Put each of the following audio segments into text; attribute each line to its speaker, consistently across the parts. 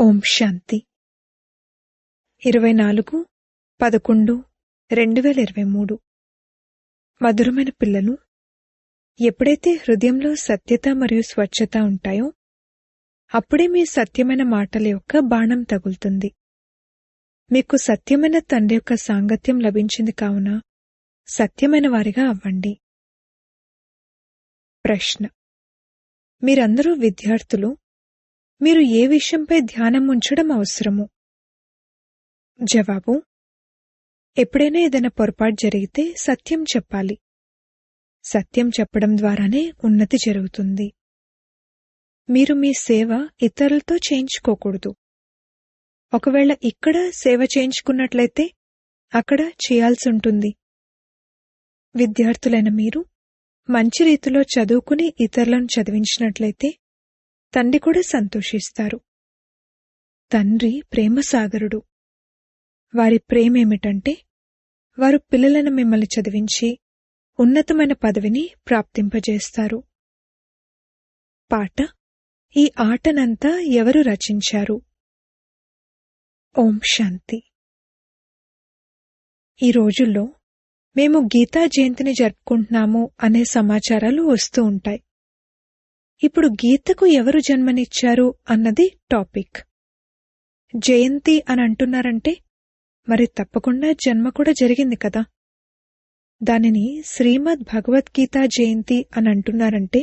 Speaker 1: ఓం శాంతి 24/11/2023 మధురమైన పిల్లలు, ఎప్పుడైతే హృదయంలో సత్యత మరియు స్వచ్ఛత ఉంటాయో అప్పుడే మీ సత్యమైన మాటల యొక్క బాణం తగులుతుంది. మీకు సత్యమైన తండ్రి యొక్క సాంగత్యం లభించింది కావున సత్యమైన వారిగా అవ్వండి. ప్రశ్న: మీరందరూ విద్యార్థులు. మీరు ఏ విషయంపై ధ్యానం ఉంచడం అవసరము? జవాబు: ఎప్పుడైనా ఏదైనా పొరపాటు జరిగితే సత్యం చెప్పాలి. సత్యం చెప్పడం ద్వారానే ఉన్నతి జరుగుతుంది. మీరు మీ సేవ ఇతరులతో చేయించుకోకూడదు. ఒకవేళ ఇక్కడ సేవ చేయించుకున్నట్లయితే అక్కడ చేయాల్సి ఉంటుంది. విద్యార్థులైన మీరు మంచి రీతిలో చదువుకుని ఇతరులను చదివించినట్లయితే తండ్రి కూడా సంతోషిస్తారు. తండ్రి ప్రేమసాగరుడు. వారి ప్రేమేమిటంటే వారు పిల్లలను మిమ్మల్ని చదివించి ఉన్నతమైన పదవిని ప్రాప్తింపజేస్తారు. పాట: ఈ ఆటనంతా ఎవరు రచించారు? ఓం శాంతి. ఈ రోజుల్లో మేము గీతా జయంతిని జరుపుకుంటున్నాము అనే సమాచారాలు వస్తూ ఉంటాయి. ఇప్పుడు గీతకు ఎవరు జన్మనిచ్చారు అన్నది టాపిక్. జయంతి అని అంటున్నారంటే మరి తప్పకుండా జన్మ కూడా జరిగింది కదా. దానిని శ్రీమద్ భగవద్గీత జయంతి అని అంటున్నారంటే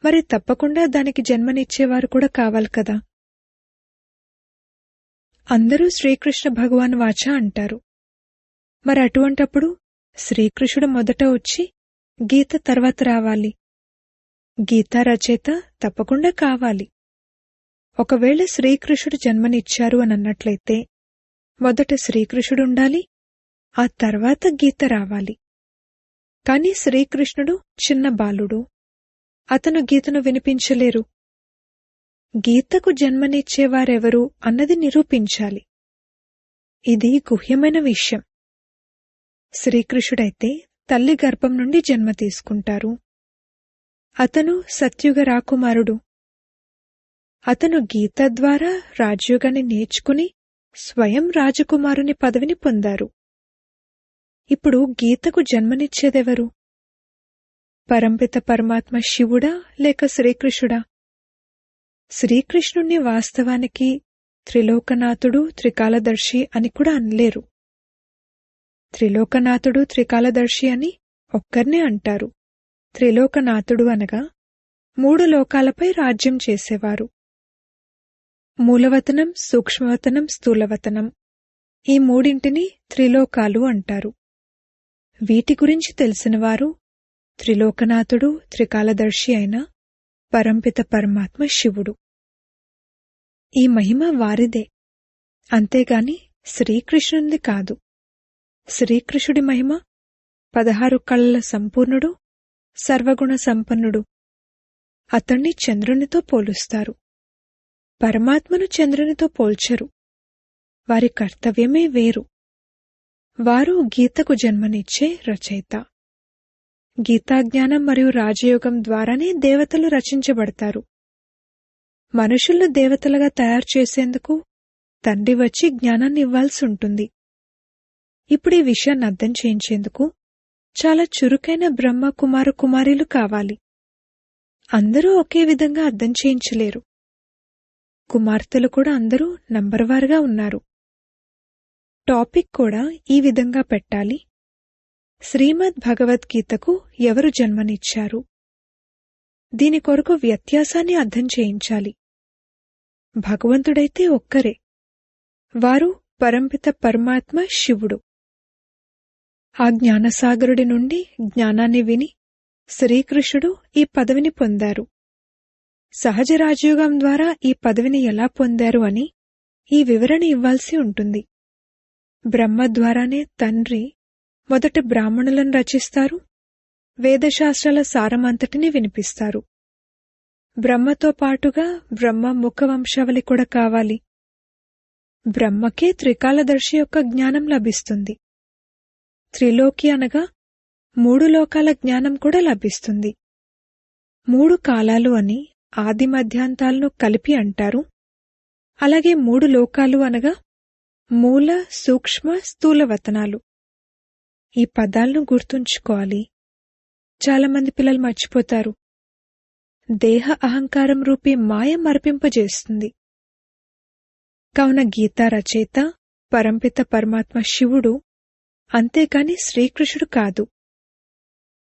Speaker 1: మరి తప్పకుండా దానికి జన్మనిచ్చేవారు కూడా కావాలి కదా. అందరూ శ్రీకృష్ణ భగవాన్ వాచ అంటారు. మరి అటువంటప్పుడు శ్రీకృష్ణుడు మొదట వచ్చి గీత తర్వాత రావాలి. గీతా రచయిత తప్పకుండా కావాలి. ఒకవేళ శ్రీకృష్ణుడు జన్మనిచ్చారు అని అన్నట్లయితే మొదట శ్రీకృష్ణుడు ఉండాలి, ఆ తర్వాత గీత రావాలి. కాని శ్రీకృష్ణుడు చిన్న బాలుడు, అతను గీతను వినిపించలేరు. గీతకు జన్మనిచ్చేవారెవరు అన్నది నిరూపించాలి. ఇది గుహ్యమైన విషయం. శ్రీకృష్ణుడైతే తల్లి గర్భం నుండి జన్మ తీసుకుంటారు. అతను సత్యుగ రాకుమారుడు. అతను గీత ద్వారా రాజయోగాన్ని నేర్చుకుని స్వయం రాజకుమారుని పదవిని పొందారు. ఇప్పుడు గీతకు జన్మనిచ్చేదెవరు? పరంపిత పరమాత్మ శివుడా లేక శ్రీకృష్ణుడా? శ్రీకృష్ణుణ్ణి వాస్తవానికి త్రిలోకనాథుడు, త్రికాలదర్శి అని కూడా అనలేరు. త్రిలోకనాథుడు, త్రికాలదర్శి అని ఒక్కర్నే అంటారు. త్రిలోకనాథుడు అనగా 3 లోకాలపై రాజ్యం చేసేవారు. మూలవతనం, సూక్ష్మవతనం, స్థూలవతనం, ఈ మూడింటిని త్రిలోకాలు అంటారు. వీటి గురించి తెలిసినవారు త్రిలోకనాథుడు, త్రికాలదర్శి అయిన పరంపిత పరమాత్మ శివుడు. ఈ మహిమ వారిదే, అంతేగాని శ్రీకృష్ణునిది కాదు. శ్రీకృష్ణుడి మహిమ 16 కళల సంపూర్ణుడు, సర్వగుణ సంపన్నుడు. అతణ్ణి చంద్రునితో పోలుస్తారు. పరమాత్మను చంద్రునితో పోల్చరు. వారి కర్తవ్యమే వేరు. వారు గీతకు జన్మనిచ్చే రచయిత. గీతాజ్ఞానం మరియు రాజయోగం ద్వారానే దేవతలు రచించబడతారు. మనుషులను దేవతలుగా తయారు చేసేందుకు తండ్రి వచ్చి జ్ఞానాన్ని ఇవ్వాల్సి ఉంటుంది. ఇప్పుడు ఈ విషయాన్ని అర్థం చేయించేందుకు చాలా చురుకైన బ్రహ్మ కుమార కుమారీలు కావాలి. అందరూ ఒకే విధంగా అర్థం చేయించలేరు. కుమార్తెలు కూడా అందరూ నంబర్వారుగా ఉన్నారు. టాపిక్ కూడా ఈ విధంగా పెట్టాలి: శ్రీమద్ భగవద్గీతకు ఎవరు జన్మనిచ్చారు? దీని కొరకు వ్యత్యాసాన్ని అర్థం చేయించాలి. భగవంతుడైతే ఒక్కరే. వారు పరంపిత పరమాత్మ శివుడు. ఆ జ్ఞానసాగరుడి నుండి జ్ఞానాన్ని విని శ్రీకృష్ణుడు ఈ పదవిని పొందారు. సహజ రాజయోగం ద్వారా ఈ పదవిని ఎలా పొందారు అని ఈ వివరణ ఇవ్వాల్సి ఉంటుంది. బ్రహ్మ ద్వారానే తండ్రి మొదట బ్రాహ్మణులను రచిస్తారు. వేదశాస్త్రాల సారమంతటిని వినిపిస్తారు. బ్రహ్మతో పాటుగా బ్రహ్మ ముఖవంశావళి కూడా కావాలి. బ్రహ్మకే త్రికాలదర్శి యొక్క జ్ఞానం లభిస్తుంది. త్రిలోకి అనగా 3 లోకాల జ్ఞానం కూడా లభిస్తుంది. 3 కాలాలు అని ఆది మధ్యాంతాలను కలిపి అంటారు. అలాగే 3 లోకాలు అనగా మూల, సూక్ష్మ, స్థూల వతనాలు. ఈ పదాలను గుర్తుంచుకోవాలి. చాలామంది పిల్లలు మర్చిపోతారు. దేహ అహంకారం రూపీ మాయ మరపింపజేస్తుంది. కావున గీతా రచయిత పరంపిత పరమాత్మ శివుడు, అంతేకాని శ్రీకృష్ణుడు కాదు.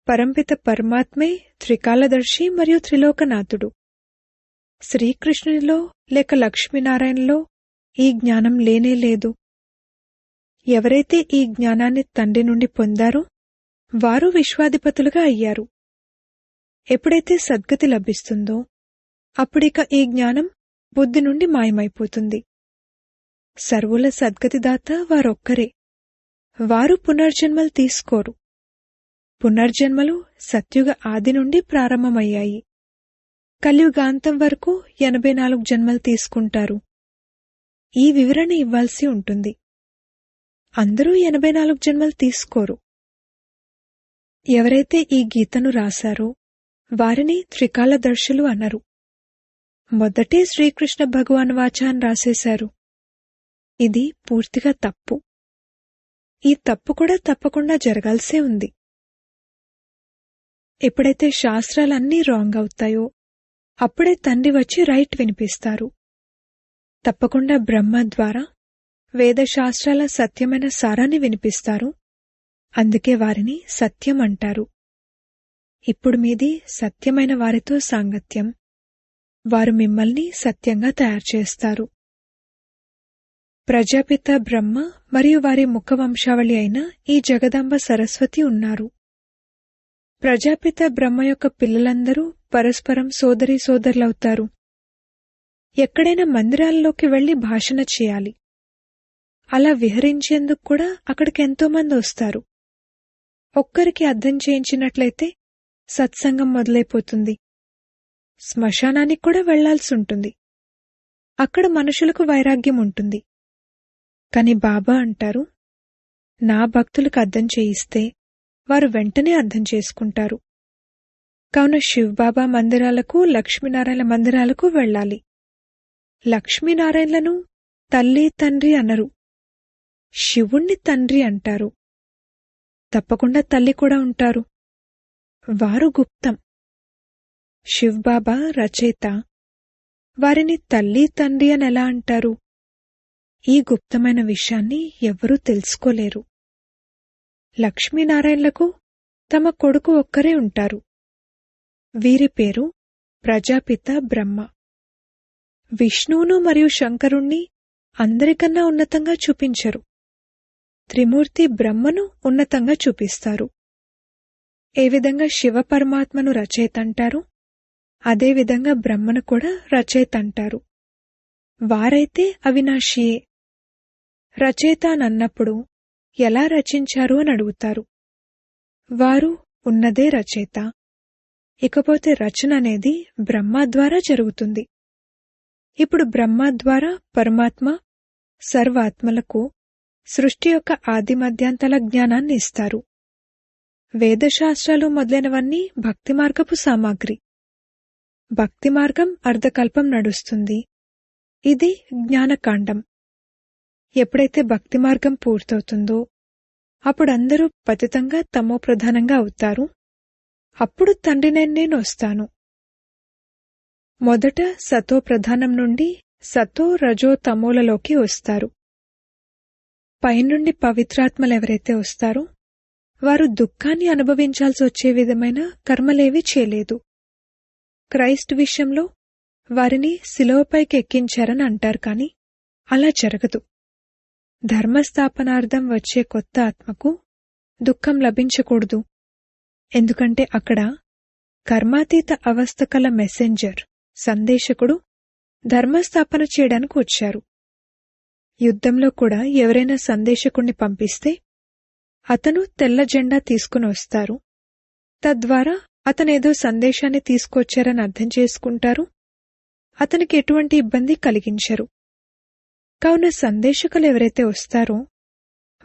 Speaker 1: పరంపిత పరమాత్మే త్రికాలదర్శి మరియు త్రిలోకనాథుడు. శ్రీకృష్ణునిలో లేక లక్ష్మీనారాయణలో ఈ జ్ఞానం లేనేలేదు. ఎవరైతే ఈ జ్ఞానాన్ని తండ్రి నుండి పొందారో వారు విశ్వాధిపతులుగా అయ్యారు. ఎప్పుడైతే సద్గతి లభిస్తుందో అప్పుడిక ఈ జ్ఞానం బుద్ధి నుండి మాయమైపోతుంది. సర్వుల సద్గతిదాత వారొక్కరే. వారు పునర్జన్మలు తీసుకోరు. పునర్జన్మలు సత్యుగ ఆది నుండి ప్రారంభమయ్యాయి. కలియుగాంతం వరకు 84 జన్మలు తీసుకుంటారు. ఈ వివరణ ఇవ్వాల్సి ఉంటుంది. అందరూ 84 జన్మలు తీసుకోరు. ఎవరైతే ఈ గీతను రాశారో వారిని త్రికాలదర్శులు అన్నారు. మొదటే శ్రీకృష్ణ భగవాన్ వాచాన్ రాసేశారు. ఇది పూర్తిగా తప్పు. ఈ తప్పు కూడా తప్పకుండా జరగాల్సే ఉంది. ఎప్పుడైతే శాస్త్రాలన్నీ రాంగ్ అవుతాయో అప్పుడే తండ్రి వచ్చి రైట్ వినిపిస్తారు. తప్పకుండా బ్రహ్మ ద్వారా వేదశాస్త్రాల సత్యమైన సారాన్ని వినిపిస్తారు. అందుకే వారిని సత్యం అంటారు. ఇప్పుడు మీది సత్యమైన వారితో సాంగత్యం. వారు మిమ్మల్ని సత్యంగా తయారు చేస్తారు. ప్రజాపిత బ్రహ్మ మరియు వారి ముఖవంశావళి అయిన ఈ జగదాంబ సరస్వతి ఉన్నారు. ప్రజాపిత బ్రహ్మ యొక్క పిల్లలందరూ పరస్పరం సోదరీ సోదరులవుతారు. ఎక్కడైనా మందిరాల్లోకి వెళ్లి భాషణ చేయాలి. అలా విహరించేందుకు కూడా అక్కడికెంతోమంది వస్తారు. ఒక్కరికి అర్థం చేయించినట్లయితే సత్సంగం మొదలైపోతుంది. శ్మశానానికి కూడా వెళ్లాల్సుంటుంది. అక్కడ మనుషులకు వైరాగ్యం ఉంటుంది. కాని బాబా అంటారు, నా భక్తులకు అర్థం చేయిస్తే వారు వెంటనే అర్థం చేసుకుంటారు. కావున శివబాబా మందిరాలకు, లక్ష్మీనారాయణ మందిరాలకు వెళ్లాలి. లక్ష్మీనారాయణలను తల్లి తండ్రి అనరు, శివుణ్ణి తండ్రి అంటారు. తప్పకుండా తల్లి కూడా ఉంటారు. వారు గుప్తం. శివబాబా రచయిత. వారిని తల్లి తండ్రి అని ఎలా అంటారు? ఈ గుప్తమైన విషయాన్ని ఎవ్వరూ తెలుసుకోలేరు. లక్ష్మీనారాయణలకు తమ కొడుకు ఒక్కరే ఉంటారు. వీరి పేరు ప్రజాపిత బ్రహ్మ. విష్ణువును మరియు శంకరుణ్ణి అందరికన్నా ఉన్నతంగా చూపించరు. త్రిమూర్తి బ్రహ్మను ఉన్నతంగా చూపిస్తారు. ఏ విధంగా శివ పరమాత్మను రచయిత అంటారు, అదేవిధంగా బ్రహ్మను కూడా రచయిత అంటారు. వారైతే అవినాశియే. రచయిత అన్నప్పుడు ఎలా రచించారు అని అడుగుతారు. వారు ఉన్నదే రచయిత. ఇకపోతే రచన అనేది బ్రహ్మ ద్వారా జరుగుతుంది. ఇప్పుడు బ్రహ్మ ద్వారా పరమాత్మ సర్వాత్మలకు సృష్టి యొక్క ఆది మధ్యాంతాల జ్ఞానాన్ని ఇస్తారు. వేదశాస్త్రాలు మొదలైనవన్నీ భక్తి మార్గపు సామాగ్రి. భక్తి మార్గం అర్ధకల్పం నడుస్తుంది. ఇది జ్ఞానకాండం. ఎప్పుడైతే భక్తి మార్గం పూర్తవుతుందో అప్పుడందరూ పతితంగా తమో ప్రధానంగా అవుతారు. అప్పుడు తండ్రినే నేను వస్తాను. మొదట సతో ప్రధానం నుండి సతో రజో తమోలలోకి వస్తారు. పైనుండి పవిత్రాత్మలెవరైతే వస్తారో వారు దుఃఖాన్ని అనుభవించాల్సి వచ్చే విధమైన కర్మలేవీ చేయలేదు. క్రైస్ట్ విషయంలో వారిని శిలువపైకి ఎక్కించారని అంటారు, కాని అలా జరగదు. ధర్మస్థాపనార్థం వచ్చే కొత్త ఆత్మకు దుఃఖం లభించకూడదు. ఎందుకంటే అక్కడ కర్మాతీత అవస్థ కల మెసెంజర్, సందేశకుడు ధర్మస్థాపన చేయడానికి వచ్చారు. యుద్ధంలో కూడా ఎవరైనా సందేశకుణ్ణి పంపిస్తే అతను తెల్ల జెండా తీసుకుని వస్తారు. తద్వారా అతనేదో సందేశాన్ని తీసుకొచ్చారని అర్థం చేసుకుంటారు. అతనికి ఎటువంటి ఇబ్బంది కలిగించరు. కావున సందేశకులు ఎవరైతే వస్తారో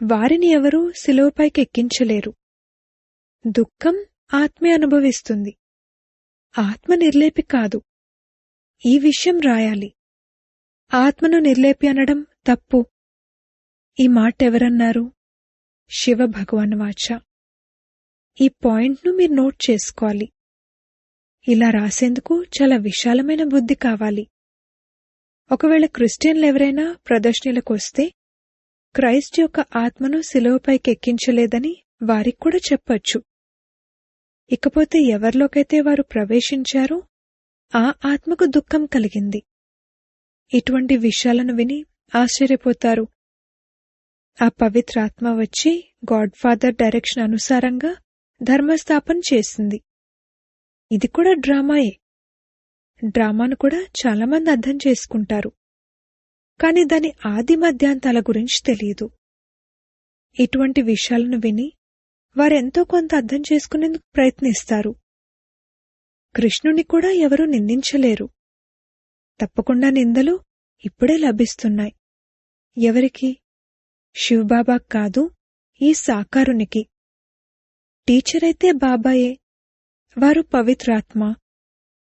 Speaker 1: వారిని ఎవరూ శిలువపైకి ఎక్కించలేరు. దుఃఖం ఆత్మే అనుభవిస్తుంది. ఆత్మ నిర్లేపి కాదు. ఈ విషయం రాయాలి. ఆత్మను నిర్లేపి అనడం తప్పు. ఈ మాట ఎవరన్నారు? శివ భగవాన్ వాచ. ఈ పాయింట్ను మీరు నోట్ చేసుకోవాలి. ఇలా రాసేందుకు చాలా విశాలమైన బుద్ధి కావాలి. ఒకవేళ క్రిస్టియన్లు ఎవరైనా ప్రదర్శనలకు వస్తే క్రైస్ట్ యొక్క ఆత్మను శిలువపైకి ఎక్కించలేదని వారికి కూడా చెప్పొచ్చు. ఇకపోతే ఎవరిలోకైతే వారు ప్రవేశించారో ఆ ఆత్మకు దుఃఖం కలిగింది. ఇటువంటి విషయాలను విని ఆశ్చర్యపోతారు. ఆ పవిత్ర ఆత్మ వచ్చి గాడ్ ఫాదర్ డైరెక్షన్ అనుసారంగా ధర్మస్థాపన చేసింది. ఇది కూడా డ్రామాయే. డ్రామాను కూడా చాలామంది అర్థం చేసుకుంటారు, కాని దాని ఆది మధ్యాంతాల గురించి తెలియదు. ఇటువంటి విషయాలను విని వారెంతో కొంత అర్థం చేసుకునేందుకు ప్రయత్నిస్తారు. కృష్ణుని కూడా ఎవరూ నిందించలేరు. తప్పకుండా నిందలు ఇప్పుడే లభిస్తున్నాయి. ఎవరికి? శివబాబా కాదు, ఈ సాకారునికి. టీచరైతే బాబాయే. వారు పవిత్రాత్మ,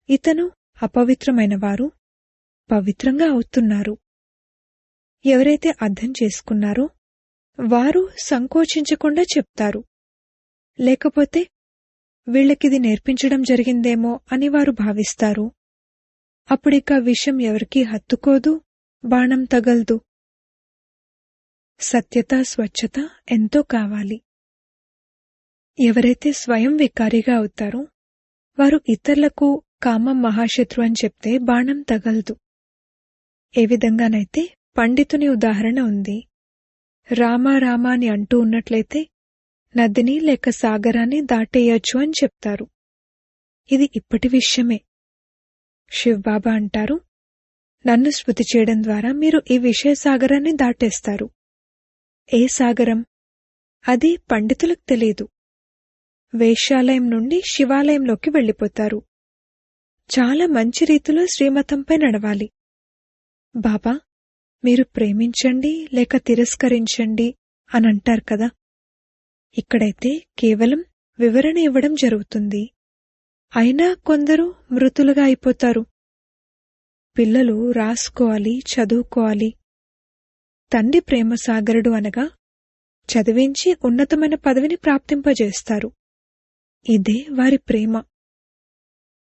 Speaker 1: ఇతను అపవిత్రమైన వారు పవిత్రంగా అవుతున్నారు. ఎవరైతే అర్థం చేసుకున్నారో వారు సంకోచించకుండా చెప్తారు. లేకపోతే వీళ్లకిది నేర్పించడం జరిగిందేమో అని వారు భావిస్తారు. అప్పుడిక విషయం ఎవరికీ హత్తుకోదు, బాణం తగల్దు. సత్యత, స్వచ్ఛత ఎంతో కావాలి. ఎవరైతే స్వయం వికారిగా అవుతారో వారు ఇతరులకు కామం మహాశత్రు అని చెప్తే బాణం తగల్దు. ఏ విధంగానైతే పండితుని ఉదాహరణ ఉంది. రామా రామా అని అంటూ ఉన్నట్లయితే నదిని లేక సాగరాన్ని దాటేయొచ్చు అని చెప్తారు. ఇది ఇప్పటి విషయమే. శివబాబా అంటారు, నన్ను స్మృతి చేయడం ద్వారా మీరు ఈ విషయ సాగరాన్ని దాటేస్తారు. ఏ సాగరం? అది పండితులకు తెలీదు. వేశ్యాలయం నుండి శివాలయంలోకి వెళ్ళిపోతారు. చాలా మంచి రీతిలో శ్రీమతంపై నడవాలి. బాబా, మీరు ప్రేమించండి లేక తిరస్కరించండి అనంటారు కదా. ఇక్కడైతే కేవలం వివరణ ఇవ్వడం జరుగుతుంది. అయినా కొందరు మృతులుగా అయిపోతారు. పిల్లలు రాసుకోవాలి, చదువుకోవాలి. తండ్రి ప్రేమసాగరుడు అనగా చదివించి ఉన్నతమైన పదవిని ప్రాప్తింపజేస్తారు. ఇదే వారి ప్రేమ.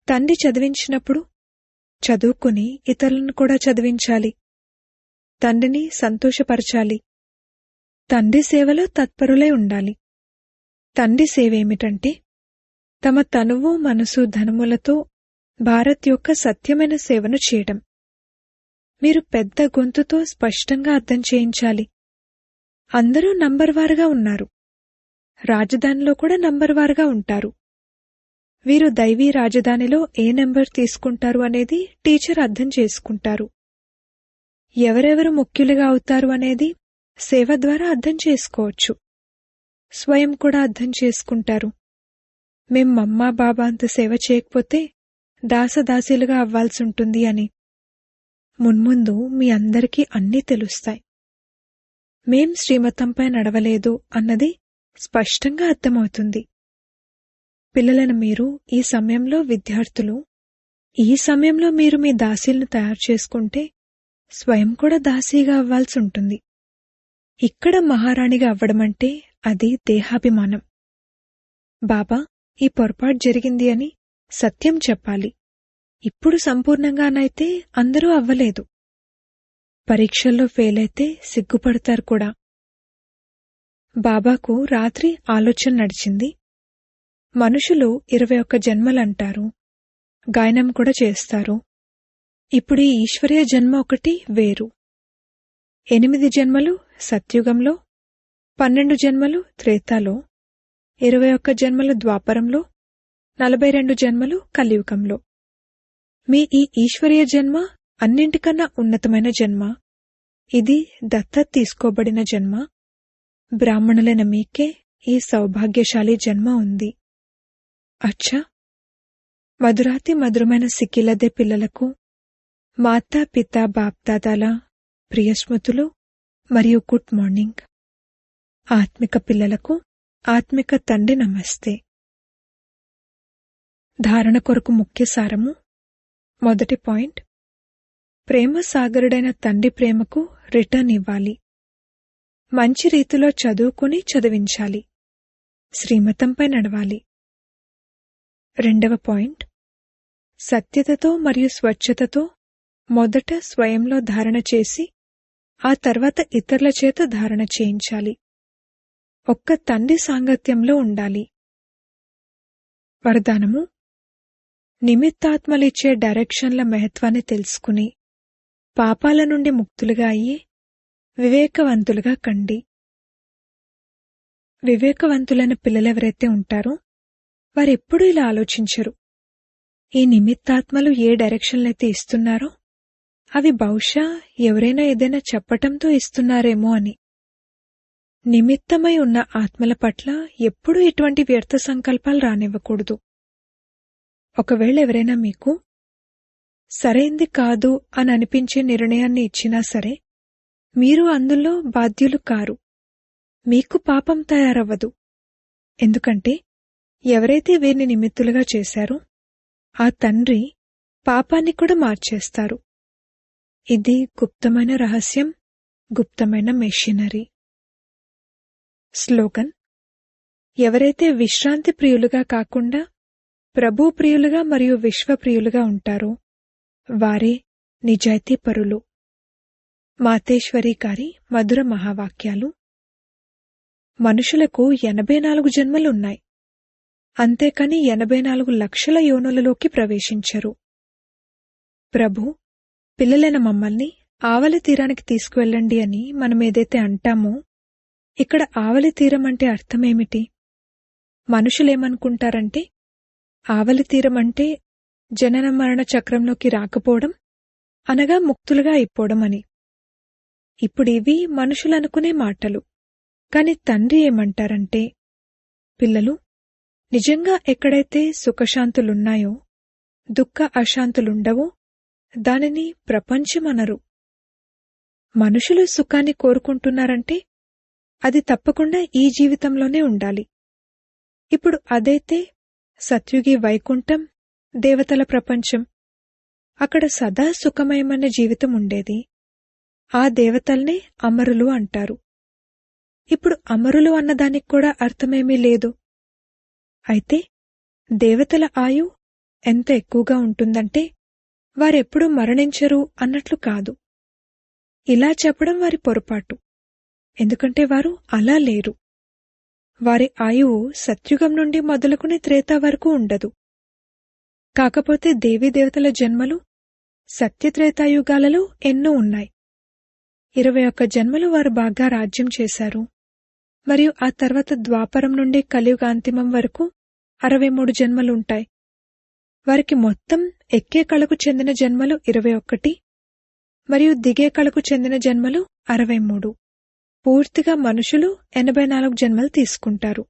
Speaker 1: తండ్రి చదివించినప్పుడు చదువుకుని ఇతరులను కూడా చదివించాలి. తండ్రిని సంతోషపరచాలి. తండ్రి సేవలో తత్పరులై ఉండాలి. తండ్రి సేవేమిటంటే తమ తనువు, మనసు, ధనములతో భారత్ యొక్క సత్యమైన సేవను చేయడం. మీరు పెద్ద గొంతుతో స్పష్టంగా అర్థం చేయించాలి. అందరూ నంబర్వారుగా ఉన్నారు. రాజధానిలో కూడా నంబర్వారుగా ఉంటారు. వీరు దైవీ రాజధానిలో ఏ నెంబర్ తీసుకుంటారు అనేది టీచర్ అర్థం చేసుకుంటారు. ఎవరెవరు ముఖ్యులుగా అవుతారు అనేది సేవ ద్వారా అర్థం చేసుకోవచ్చు. స్వయం కూడా అర్థం చేసుకుంటారు. మేం మమ్మా బాబా అంత సేవ చేయకపోతే దాసదాసీలుగా అవ్వాల్సుంటుంది అని. మున్ముందు మీ అందరికీ అన్నీ తెలుస్తాయి. మేం శ్రీమతంపై నడవలేదు అన్నది స్పష్టంగా అర్థమవుతుంది. పిల్లలను మీరు ఈ సమయంలో విద్యార్థులు, ఈ సమయంలో మీరు మీ దాసీలను తయారు చేసుకుంటే స్వయం కూడా దాసీగా అవ్వాల్సుంటుంది. ఇక్కడ మహారాణిగా అవ్వడమంటే అది దేహాభిమానం. బాబా, ఈ పొరపాటు జరిగింది అని సత్యం చెప్పాలి. ఇప్పుడు సంపూర్ణంగానైతే అందరూ అవ్వలేదు. పరీక్షల్లో ఫెయిలైతే సిగ్గుపడతారు కూడా. బాబాకు రాత్రి ఆలోచన నడిచింది. మనుషులు 21 జన్మలంటారు, గాయనం కూడా చేస్తారు. ఇప్పుడు ఈ ఈశ్వరీయ జన్మ ఒకటి వేరు. 8 జన్మలు సత్యుగంలో, 12 జన్మలు త్రేతాలో, 21 జన్మలు ద్వాపరంలో, 42 జన్మలు కలియుగంలో. మీ ఈ ఈశ్వరీయ జన్మ అన్నింటికన్నా ఉన్నతమైన జన్మ. ఇది దత్తత తీసుకోబడిన జన్మ. బ్రాహ్మణులైన మీకే ఈ సౌభాగ్యశాలి జన్మ ఉంది. అచ్చా, మధురాతి మధురమైన సిక్కిలదే పిల్లలకు మాతా పితా బాప్దాదాల ప్రియస్మృతులు మరియు గుడ్ మార్నింగ్. ఆత్మిక పిల్లలకు ఆత్మిక తండ్రి నమస్తే. ధారణ కొరకు ముఖ్య సారము. మొదటి పాయింట్, ప్రేమ సాగరుడైన తండ్రి ప్రేమకు రిటర్న్ ఇవ్వాలి. మంచి రీతిలో చదువుకుని చదివించాలి. శ్రీమతంపై నడవాలి. 2వ పాయింట్, సత్యతతో మరియు స్వచ్ఛతతో మొదట స్వయంలో ధారణ చేసి ఆ తర్వాత ఇతరుల చేత ధారణ చేయించాలి. ఒక్క తండ్రి సాంగత్యంలో ఉండాలి. వరదానము: నిమిత్తాత్మలిచ్చే డైరెక్షన్ల మహత్వాన్ని తెలుసుకుని పాపాల నుండి ముక్తులుగా అయ్యి వివేకవంతులుగా కండి. వివేకవంతులైన పిల్లలెవరైతే ఉంటారో వారెప్పుడూ ఇలా ఆలోచించరు, ఈ నిమిత్తాత్మలు ఏ డైరెక్షన్లైతే ఇస్తున్నారో అవి బహుశా ఎవరైనా ఏదైనా చెప్పటంతో ఇస్తున్నారేమో అని. నిమిత్తమై ఉన్న ఆత్మల పట్ల ఎప్పుడూ ఎటువంటి వ్యర్థ సంకల్పాలు రానివ్వకూడదు. ఒకవేళ ఎవరైనా మీకు సరైంది కాదు అని అనిపించే నిర్ణయాన్ని ఇచ్చినా సరే, మీరు అందులో బాధ్యులు కారు. మీకు పాపం తయారవ్వదు. ఎందుకంటే ఎవరైతే వీరిని నిమిత్తులుగా చేశారో ఆ తండ్రి పాపాన్ని కూడా మార్చేస్తారు. ఇది గుప్తమైన రహస్యం, గుప్తమైన మెషినరీ. స్లోగన్: ఎవరైతే విశ్రాంతి ప్రియులుగా కాకుండా ప్రభు ప్రియులుగా మరియు విశ్వప్రియులుగా ఉంటారో వారే నిజాయితీ పరులు. మాతేశ్వరి గారి మధుర మహావాక్యాలు. మనుషులకు 84 జన్మలున్నాయి. అంతేకాని 84 లక్షల యోనులలోకి ప్రవేశించరు. ప్రభు పిల్లలైన మమ్మల్ని ఆవలి తీరానికి తీసుకువెళ్ళండి అని మనమేదైతే అంటామో, ఇక్కడ ఆవలి తీరం అంటే అర్థమేమిటి? మనుషులేమనుకుంటారంటే ఆవలి తీరం అంటే జనన మరణ చక్రంలోకి రాకపోవడం, అనగా ముక్తులుగా అయిపోవడం అని. ఇప్పుడివి మనుషులనుకునే మాటలు. కాని తండ్రి ఏమంటారంటే, పిల్లలు నిజంగా ఎక్కడైతే సుఖశాంతులున్నాయో, దుఃఖ అశాంతులుండవో దానిని ప్రపంచమనరు. మనుషులు సుఖాన్ని కోరుకుంటున్నారంటే అది తప్పకుండా ఈ జీవితంలోనే ఉండాలి. ఇప్పుడు అదైతే సత్యుగి వైకుంఠం, దేవతల ప్రపంచం. అక్కడ సదా సుఖమయమైన జీవితం ఉండేది. ఆ దేవతల్నే అమరులు అంటారు. ఇప్పుడు అమరులు అన్నదానికి కూడా అర్థమేమీ లేదు. అయితే దేవతల ఆయు ఎంత ఎక్కువగా ఉంటుందంటే వారెప్పుడూ మరణించరు అన్నట్లు కాదు. ఇలా చెప్పడం వారి పొరపాటు. ఎందుకంటే వారు అలా లేరు. వారి ఆయువు సత్యుగం నుండి మొదలుకుని త్రేతా వరకు ఉండదు. కాకపోతే దేవీదేవతల జన్మలు సత్యత్రేతాయుగాలలో ఎన్నో ఉన్నాయి. 21 జన్మలు వారు బాగా రాజ్యం చేశారు. మరియు ఆ తర్వాత ద్వాపరం నుండి కలియుగాంతిమం వరకు 63 జన్మలుంటాయి. వారికి మొత్తం ఎక్కే కళకు చెందిన జన్మలు 21 మరియు దిగే కళకు చెందిన జన్మలు 63. పూర్తిగా మనుషులు 84 జన్మలు తీసుకుంటారు.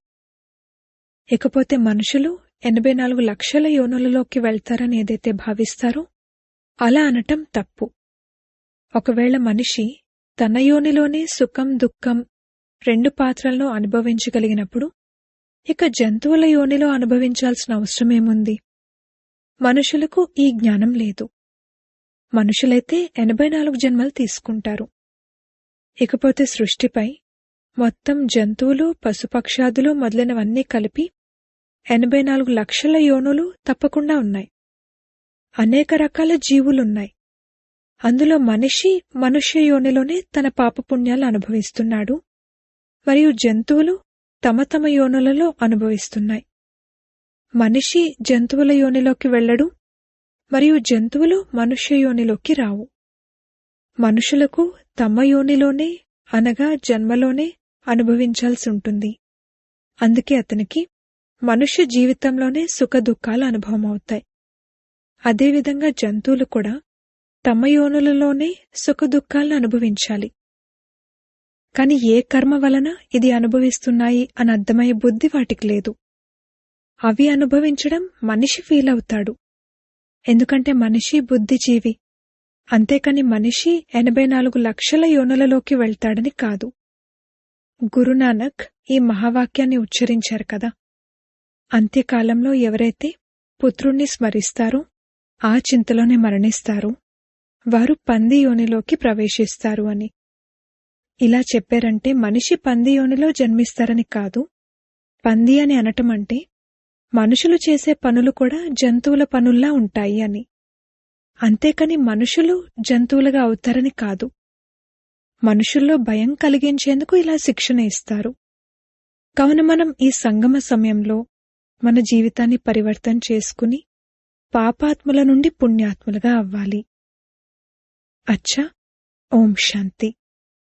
Speaker 1: ఇకపోతే మనుషులు 84 లక్షల యోనులలోకి వెళ్తారని ఏదైతే భావిస్తారో అలా అనటం తప్పు. ఒకవేళ మనిషి తన యోనిలోనే సుఖం దుఃఖం 2 పాత్రలను అనుభవించగలిగినప్పుడు ఇక జంతువుల యోనిలో అనుభవించాల్సిన అవసరమేముంది? మనుషులకు ఈ జ్ఞానం లేదు. మనుషులైతే 84 జన్మలు తీసుకుంటారు. ఇకపోతే సృష్టిపై మొత్తం జంతువులు, పశుపక్షాదులు మొదలైనవన్నీ కలిపి 84 లక్షల యోనులు తప్పకుండా ఉన్నాయి. అనేక రకాల జీవులున్నాయి. అందులో మనిషి మనుష్య యోనిలోనే తన పాపపుణ్యాలు అనుభవిస్తున్నాడు మరియు జంతువులు తమ తమ యోనులలో అనుభవిస్తున్నాయి. మనిషి జంతువుల యోనిలోకి వెళ్ళడు మరియు జంతువులు మనుష్య యోనిలోకి రావు. మనుషులకు తమ యోనిలోనే అనగా జన్మలోనే అనుభవించాల్సి ఉంటుంది. అందుకే అతనికి మనుష్య జీవితంలోనే సుఖదుఖాలు అనుభవమవుతాయి. అదేవిధంగా జంతువులు కూడా తమ యోనులలోనే సుఖదుఖాలను అనుభవించాలి. కాని ఏ కర్మ వలన ఇది అనుభవిస్తున్నాయి అని అర్థమయ్యే బుద్ధి వాటికి లేదు. అవి అనుభవించడం మనిషి ఫీల్ అవుతాడు. ఎందుకంటే మనిషి బుద్ధిజీవి. అంతేకాని మనిషి 84 లక్షల యోనులలోకి వెళ్తాడని కాదు. గురునానక్ ఈ మహావాక్యాన్ని ఉచ్చరించారు కదా. అంత్యకాలంలో ఎవరైతే పుత్రుణ్ణి స్మరిస్తారో ఆ చింతలోనే మరణిస్తారో వారు పంది యోనిలోకి ప్రవేశిస్తారు అని. ఇలా చెప్పారంటే మనిషి పంది యోనిలో జన్మిస్తారని కాదు. పంది అని అనటం అంటే మనుషులు చేసే పనులు కూడా జంతువుల పనుల్లా ఉంటాయి అని. అంతేకాని మనుషులు జంతువులుగా అవుతారని కాదు. మనుషుల్లో భయం కలిగించేందుకు ఇలా శిక్షణ ఇస్తారు. కావున మనం ఈ సంగమ సమయంలో మన జీవితాన్ని పరివర్తన చేసుకుని పాపాత్ముల నుండి పుణ్యాత్ములుగా అవ్వాలి. అచ్చా, ఓం శాంతి.